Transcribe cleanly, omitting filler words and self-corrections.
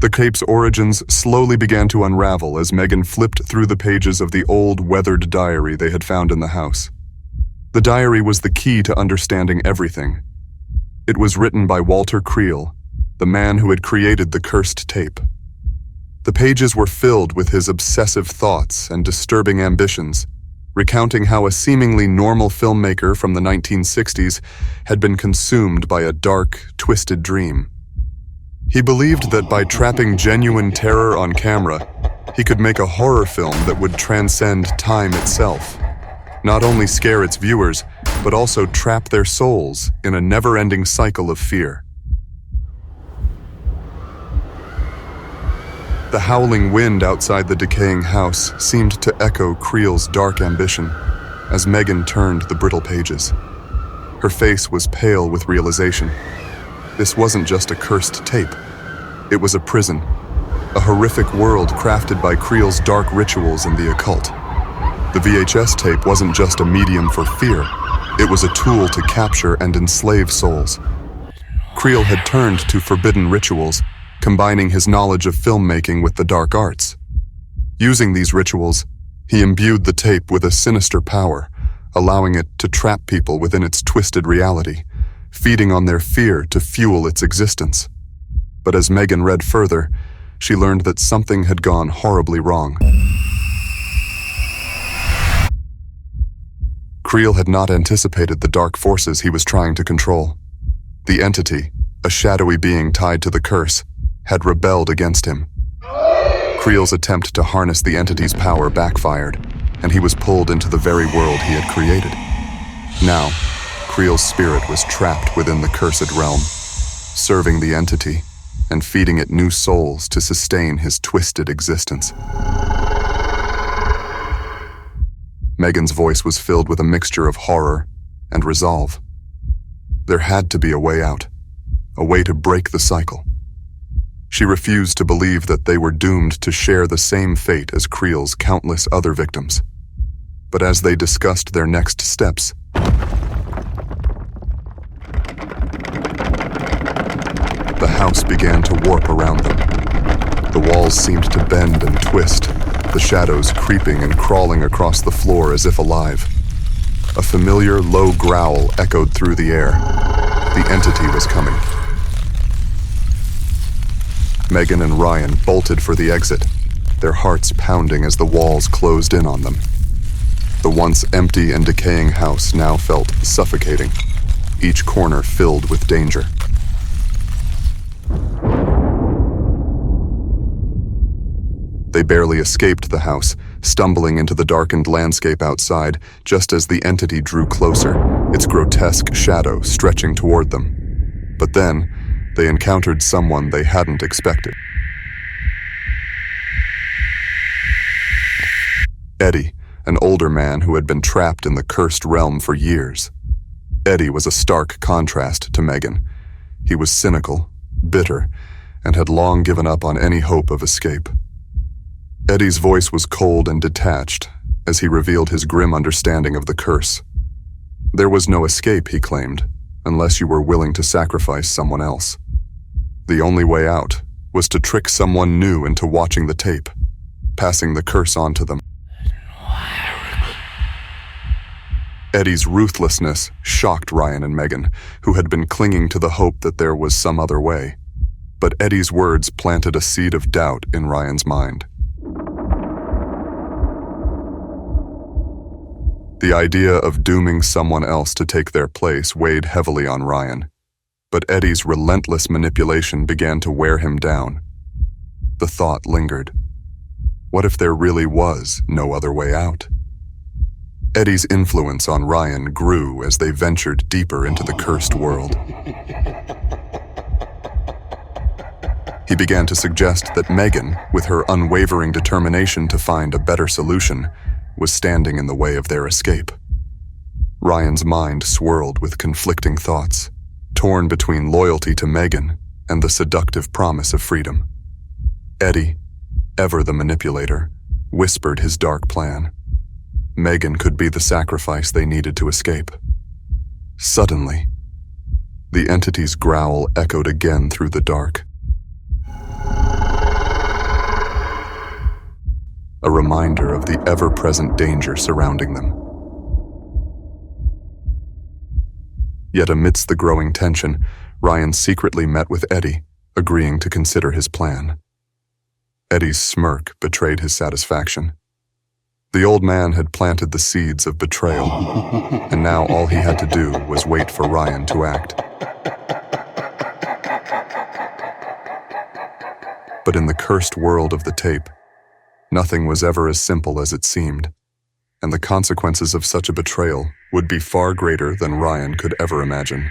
The tape's origins slowly began to unravel as Megan flipped through the pages of the old, weathered diary they had found in the house. The diary was the key to understanding everything. It was written by Walter Creel, the man who had created the cursed tape. The pages were filled with his obsessive thoughts and disturbing ambitions, recounting how a seemingly normal filmmaker from the 1960s had been consumed by a dark, twisted dream. He believed that by trapping genuine terror on camera, he could make a horror film that would transcend time itself, not only scare its viewers, but also trap their souls in a never-ending cycle of fear. The howling wind outside the decaying house seemed to echo Creel's dark ambition as Megan turned the brittle pages. Her face was pale with realization. This wasn't just a cursed tape. It was a prison, a horrific world crafted by Creel's dark rituals and the occult. The VHS tape wasn't just a medium for fear. It was a tool to capture and enslave souls. Creel had turned to forbidden rituals, combining his knowledge of filmmaking with the dark arts. Using these rituals, he imbued the tape with a sinister power, allowing it to trap people within its twisted reality, feeding on their fear to fuel its existence. But as Megan read further, she learned that something had gone horribly wrong. Creel had not anticipated the dark forces he was trying to control. The entity, a shadowy being tied to the curse, had rebelled against him. Creel's attempt to harness the entity's power backfired, and he was pulled into the very world he had created. Now, Creel's spirit was trapped within the cursed realm, serving the entity and feeding it new souls to sustain his twisted existence. Megan's voice was filled with a mixture of horror and resolve. There had to be a way out, a way to break the cycle. She refused to believe that they were doomed to share the same fate as Creel's countless other victims. But as they discussed their next steps, the house began to warp around them. The walls seemed to bend and twist, the shadows creeping and crawling across the floor as if alive. A familiar, low growl echoed through the air. The entity was coming. Megan and Ryan bolted for the exit, their hearts pounding as the walls closed in on them. The once empty and decaying house now felt suffocating, each corner filled with danger. They barely escaped the house, stumbling into the darkened landscape outside just as the entity drew closer, its grotesque shadow stretching toward them. But then, they encountered someone they hadn't expected. Eddie, an older man who had been trapped in the cursed realm for years. Eddie was a stark contrast to Megan. He was cynical, bitter, and had long given up on any hope of escape. Eddie's voice was cold and detached as he revealed his grim understanding of the curse. There was no escape, he claimed, unless you were willing to sacrifice someone else. The only way out was to trick someone new into watching the tape, passing the curse on to them. Eddie's ruthlessness shocked Ryan and Megan, who had been clinging to the hope that there was some other way. But Eddie's words planted a seed of doubt in Ryan's mind. The idea of dooming someone else to take their place weighed heavily on Ryan, but Eddie's relentless manipulation began to wear him down. The thought lingered. What if there really was no other way out? Eddie's influence on Ryan grew as they ventured deeper into the cursed world. He began to suggest that Megan, with her unwavering determination to find a better solution, was standing in the way of their escape. Ryan's mind swirled with conflicting thoughts, torn between loyalty to Megan and the seductive promise of freedom. Eddie, ever the manipulator, whispered his dark plan. Megan could be the sacrifice they needed to escape. Suddenly, the entity's growl echoed again through the dark. a reminder of the ever-present danger surrounding them. Yet amidst the growing tension, Ryan secretly met with Eddie, agreeing to consider his plan. Eddie's smirk betrayed his satisfaction. The old man had planted the seeds of betrayal, and now all he had to do was wait for Ryan to act. But in the cursed world of the tape, nothing was ever as simple as it seemed, and the consequences of such a betrayal would be far greater than Ryan could ever imagine.